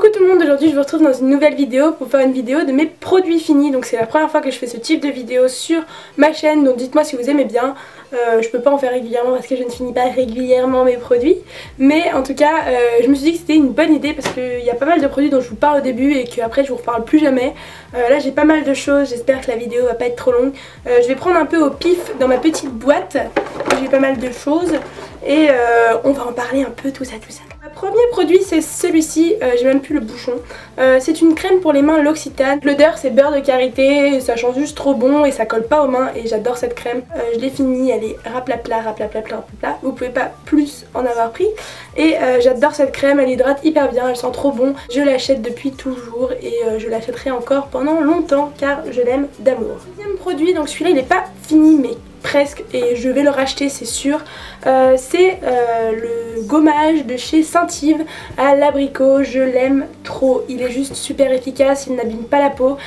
Coucou tout le monde, aujourd'hui je vous retrouve dans une nouvelle vidéo pour faire une vidéo de mes produits finis. Donc c'est la première fois que je fais ce type de vidéo sur ma chaîne, donc dites-moi si vous aimez bien. Je peux pas en faire régulièrement parce que je ne finis pas régulièrement mes produits. Mais en tout cas je me suis dit que c'était une bonne idée parce qu'il y a pas mal de produits dont je vous parle au début et qu'après je vous reparle plus jamais. Là j'ai pas mal de choses, j'espère que la vidéo va pas être trop longue. Je vais prendre un peu au pif dans ma petite boîte, j'ai pas mal de choses et on va en parler un peu tout ça. Premier produit c'est celui-ci, j'ai même plus le bouchon. C'est une crème pour les mains L'Occitane. L'odeur c'est beurre de karité, ça change juste trop bon et ça colle pas aux mains et j'adore cette crème. Je l'ai finie, elle est raplapla, vous pouvez pas plus en avoir pris. Et j'adore cette crème, elle hydrate hyper bien, elle sent trop bon. Je l'achète depuis toujours et je l'achèterai encore pendant longtemps car je l'aime d'amour. Deuxième produit, donc celui-là il est pas fini mais presque et je vais le racheter c'est sûr. C'est le gommage de chez Saint-Yves à l'abricot, je l'aime trop, il est juste super efficace, il n'abîme pas la peau.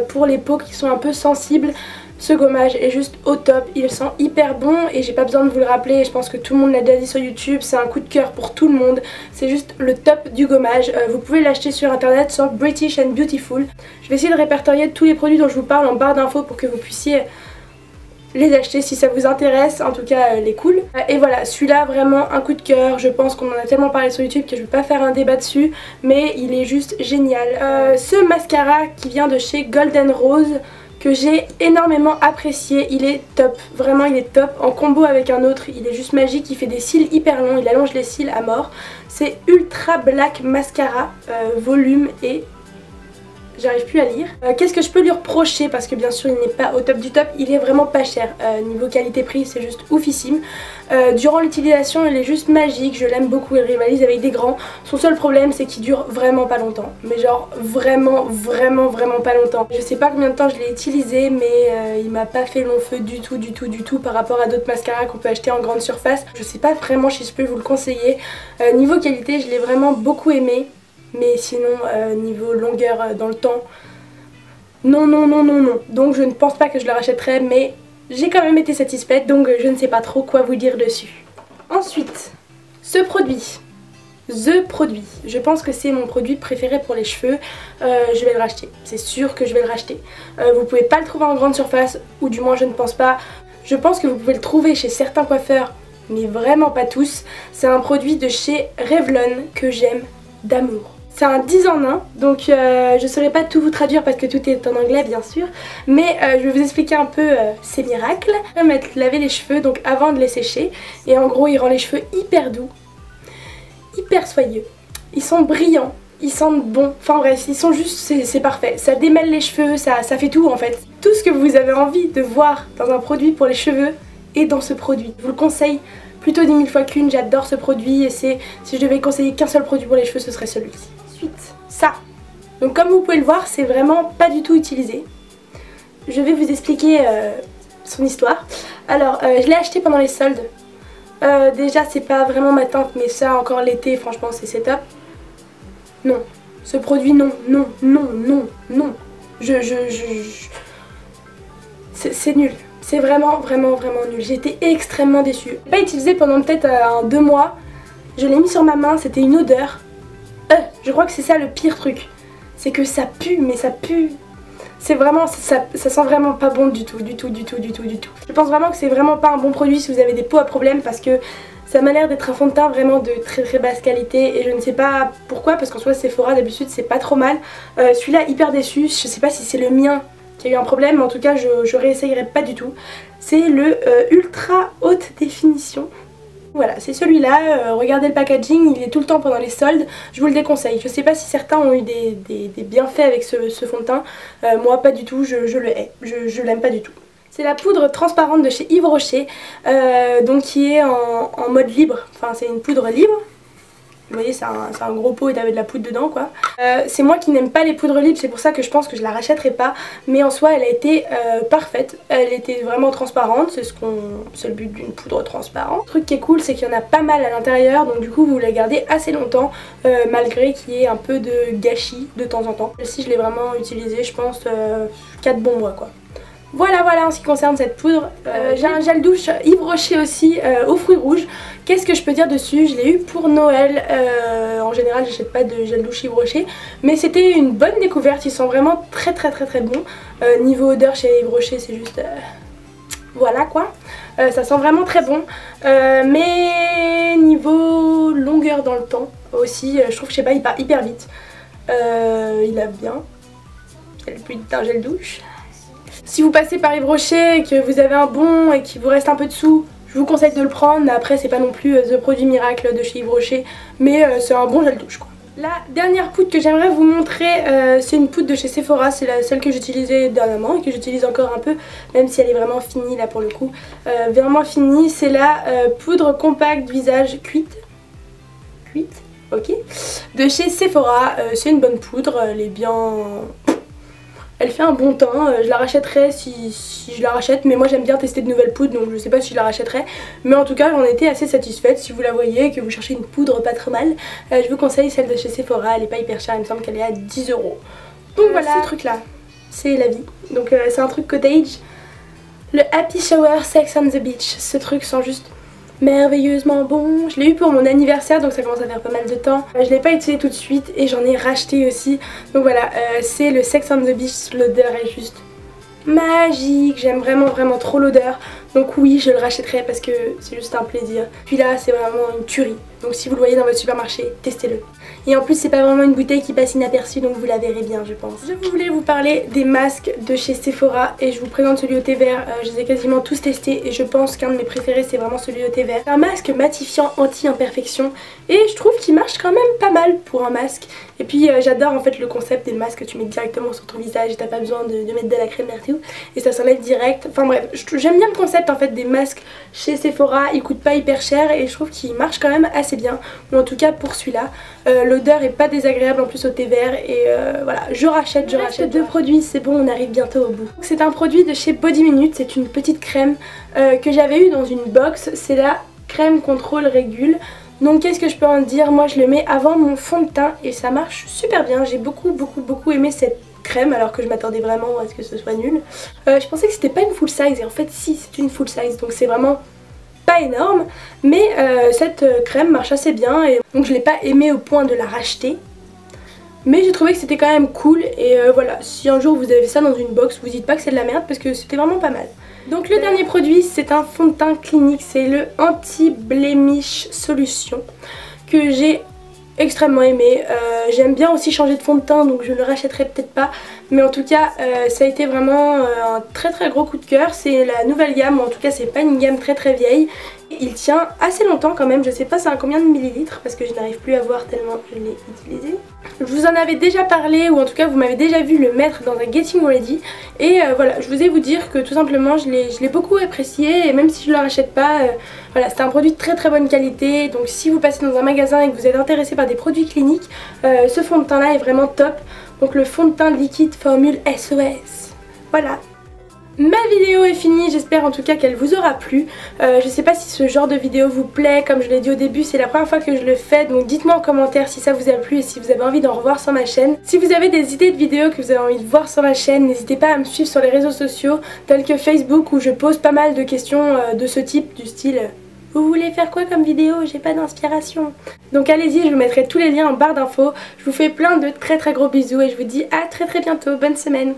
Pour les peaux qui sont un peu sensibles, ce gommage est juste au top, il sent hyper bon et j'ai pas besoin de vous le rappeler, je pense que tout le monde l'a déjà dit sur YouTube, c'est un coup de cœur pour tout le monde, c'est juste le top du gommage. Vous pouvez l'acheter sur internet sur British and Beautiful. Je vais essayer de répertorier tous les produits dont je vous parle en barre d'infos pour que vous puissiez les acheter si ça vous intéresse, en tout cas les cool. Et voilà, celui-là vraiment un coup de cœur, je pense qu'on en a tellement parlé sur YouTube que je vais pas faire un débat dessus, mais il est juste génial. Ce mascara qui vient de chez Golden Rose, que j'ai énormément apprécié, il est top, vraiment il est top, en combo avec un autre, il est juste magique, il fait des cils hyper longs, il allonge les cils à mort. C'est Ultra Black Mascara, volume et... j'arrive plus à lire. Qu'est-ce que je peux lui reprocher parce que bien sûr il n'est pas au top du top, il est vraiment pas cher. Niveau qualité-prix c'est juste oufissime. Durant l'utilisation il est juste magique, je l'aime beaucoup, il rivalise avec des grands. Son seul problème c'est qu'il dure vraiment pas longtemps. Mais genre vraiment pas longtemps. Je sais pas combien de temps je l'ai utilisé mais il m'a pas fait long feu du tout par rapport à d'autres mascaras qu'on peut acheter en grande surface. Je sais pas vraiment si je peux vous le conseiller. Niveau qualité je l'ai vraiment beaucoup aimé. Mais sinon niveau longueur dans le temps, non. Donc je ne pense pas que je le rachèterai, mais j'ai quand même été satisfaite, donc je ne sais pas trop quoi vous dire dessus. Ensuite, ce produit, je pense que c'est mon produit préféré pour les cheveux. Je vais le racheter, c'est sûr que je vais le racheter. Vous pouvez pas le trouver en grande surface, ou du moins je ne pense pas. Je pense que vous pouvez le trouver chez certains coiffeurs, mais vraiment pas tous. C'est un produit de chez Revlon que j'aime d'amour. C'est un 10 en 1, donc je saurais pas tout vous traduire parce que tout est en anglais bien sûr, mais je vais vous expliquer un peu ces miracles. Je vais laver les cheveux donc avant de les sécher et en gros il rend les cheveux hyper doux, hyper soyeux, ils sont brillants, ils sentent bon, enfin bref ils sont juste, c'est parfait, ça démêle les cheveux, ça fait tout en fait. Tout ce que vous avez envie de voir dans un produit pour les cheveux est dans ce produit, je vous le conseille plutôt 10 000 fois qu'une, j'adore ce produit et si je devais conseiller qu'un seul produit pour les cheveux ce serait celui-ci. Ensuite, ça. Donc comme vous pouvez le voir, c'est vraiment pas du tout utilisé. Je vais vous expliquer son histoire. Alors, je l'ai acheté pendant les soldes. Déjà, c'est pas vraiment ma teinte, mais ça, encore l'été, franchement, c'est top. Non. Ce produit, non. C'est nul. C'est vraiment nul. J'ai été extrêmement déçue. Je l'ai pas utilisé pendant peut-être 2 mois. Je l'ai mis sur ma main, c'était une odeur. Je crois que c'est ça le pire truc. C'est que ça pue, mais ça pue. C'est vraiment, ça sent vraiment pas bon du tout. Je pense vraiment que c'est vraiment pas un bon produit si vous avez des peaux à problème parce que ça m'a l'air d'être un fond de teint vraiment de très basse qualité et je ne sais pas pourquoi parce qu'en soi Sephora d'habitude c'est pas trop mal. Celui-là hyper déçu, je sais pas si c'est le mien qui a eu un problème mais en tout cas je réessayerai pas du tout. C'est le ultra haute définition. Voilà, c'est celui-là, regardez le packaging, il est tout le temps pendant les soldes, je vous le déconseille. Je sais pas si certains ont eu des bienfaits avec ce fond de teint, moi pas du tout, je le hais, je l'aime pas du tout. C'est la poudre transparente de chez Yves Rocher, donc qui est en mode libre, enfin c'est une poudre libre. Vous voyez c'est un gros pot et t'avais de la poudre dedans quoi. C'est moi qui n'aime pas les poudres libres, c'est pour ça que je pense que je la rachèterai pas. Mais en soi elle a été parfaite, elle était vraiment transparente, c'est le but d'une poudre transparente. Le truc qui est cool c'est qu'il y en a pas mal à l'intérieur, donc du coup vous la gardez assez longtemps malgré qu'il y ait un peu de gâchis de temps en temps. Celle-ci je l'ai vraiment utilisée je pense 4 bons mois quoi. Voilà en ce qui concerne cette poudre. J'ai un gel douche Yves Rocher aussi aux fruits rouges. Qu'est-ce que je peux dire dessus? Je l'ai eu pour Noël. En général j'achète pas de gel douche Yves Rocher, mais c'était une bonne découverte. Ils sont vraiment très bons. Niveau odeur chez Yves Rocher c'est juste... voilà quoi. Ça sent vraiment très bon. Mais niveau longueur dans le temps aussi, je trouve que je sais pas, il part hyper vite. Il lave bien. C'est le but d'un gel douche. Si vous passez par Yves Rocher et que vous avez un bon et qu'il vous reste un peu de sous, je vous conseille de le prendre. Après c'est pas non plus the produit miracle de chez Yves Rocher, mais c'est un bon gel douche quoi. La dernière poudre que j'aimerais vous montrer, c'est une poudre de chez Sephora. C'est celle que j'utilisais dernièrement et que j'utilise encore un peu, même si elle est vraiment finie là pour le coup. Vraiment finie, c'est la poudre compacte visage cuite, ok, de chez Sephora. C'est une bonne poudre, elle est bien... Elle fait un bon teint, je la rachèterai si je la rachète, mais moi j'aime bien tester de nouvelles poudres donc je sais pas si je la rachèterai, mais en tout cas j'en étais assez satisfaite. Si vous la voyez et que vous cherchez une poudre pas trop mal, je vous conseille celle de chez Sephora, elle est pas hyper chère, il me semble qu'elle est à 10 €. Donc voilà, ce truc là, c'est la vie, donc c'est un truc cottage, le Happy Shower Sex on the Beach. Ce truc sent juste merveilleusement bon. Je l'ai eu pour mon anniversaire donc ça commence à faire pas mal de temps. Je l'ai pas utilisé tout de suite et j'en ai racheté aussi. Donc voilà, c'est le Sex on the Beach. L'odeur est juste magique. J'aime vraiment trop l'odeur. Donc oui, je le rachèterai parce que c'est juste un plaisir. Puis là c'est vraiment une tuerie. Donc si vous le voyez dans votre supermarché, testez-le. Et en plus c'est pas vraiment une bouteille qui passe inaperçue, donc vous la verrez bien je pense. Je voulais vous parler des masques de chez Sephora et je vous présente celui au thé vert. Je les ai quasiment tous testés et je pense qu'un de mes préférés c'est vraiment celui au thé vert. C'est un masque matifiant anti-imperfection et je trouve qu'il marche quand même pas mal pour un masque. Et puis j'adore en fait le concept des masques que tu mets directement sur ton visage et t'as pas besoin de mettre de la crème partout et ça s'enlève direct. Enfin bref, j'aime bien le concept en fait des masques chez Sephora. Ils coûtent pas hyper cher et je trouve qu'ils marchent quand même assez bien, ou en tout cas pour celui-là. L'odeur est pas désagréable en plus au thé vert et voilà, je rachète deux produits, c'est bon, on arrive bientôt au bout. C'est un produit de chez Body Minute, c'est une petite crème que j'avais eu dans une box, c'est la crème contrôle régule. Donc qu'est-ce que je peux en dire? Moi je le mets avant mon fond de teint et ça marche super bien. J'ai beaucoup aimé cette crème alors que je m'attendais vraiment à ce que ce soit nul. Je pensais que c'était pas une full size et en fait si, c'est une full size, donc c'est vraiment pas énorme, mais cette crème marche assez bien et donc je l'ai pas aimée au point de la racheter, mais j'ai trouvé que c'était quand même cool et voilà, si un jour vous avez ça dans une box, vous dites pas que c'est de la merde parce que c'était vraiment pas mal. Donc le dernier produit c'est un fond de teint clinique, c'est le Anti-Blemish Solution que j'ai extrêmement aimé. J'aime bien aussi changer de fond de teint donc je le rachèterai peut-être pas, mais en tout cas ça a été vraiment un très gros coup de cœur. C'est la nouvelle gamme, ou en tout cas c'est pas une gamme très vieille. Il tient assez longtemps quand même, je sais pas c'est un combien de millilitres parce que je n'arrive plus à voir tellement je l'ai utilisé. Je vous en avais déjà parlé, ou en tout cas vous m'avez déjà vu le mettre dans un Getting Ready et voilà, je voulais vous dire que tout simplement je l'ai beaucoup apprécié et même si je ne le rachète pas, voilà, c'est un produit de très bonne qualité. Donc si vous passez dans un magasin et que vous êtes intéressé par des produits cliniques, ce fond de teint là est vraiment top. Donc le fond de teint liquide formule SOS. Voilà. Ma vidéo est finie, j'espère en tout cas qu'elle vous aura plu. Je sais pas si ce genre de vidéo vous plaît, comme je l'ai dit au début c'est la première fois que je le fais, donc dites-moi en commentaire si ça vous a plu et si vous avez envie d'en revoir sur ma chaîne. Si vous avez des idées de vidéos que vous avez envie de voir sur ma chaîne, n'hésitez pas à me suivre sur les réseaux sociaux tels que Facebook où je pose pas mal de questions de ce type, du style vous voulez faire quoi comme vidéo? J'ai pas d'inspiration. Donc allez-y, je vous mettrai tous les liens en barre d'infos. Je vous fais plein de très gros bisous et je vous dis à très bientôt, bonne semaine.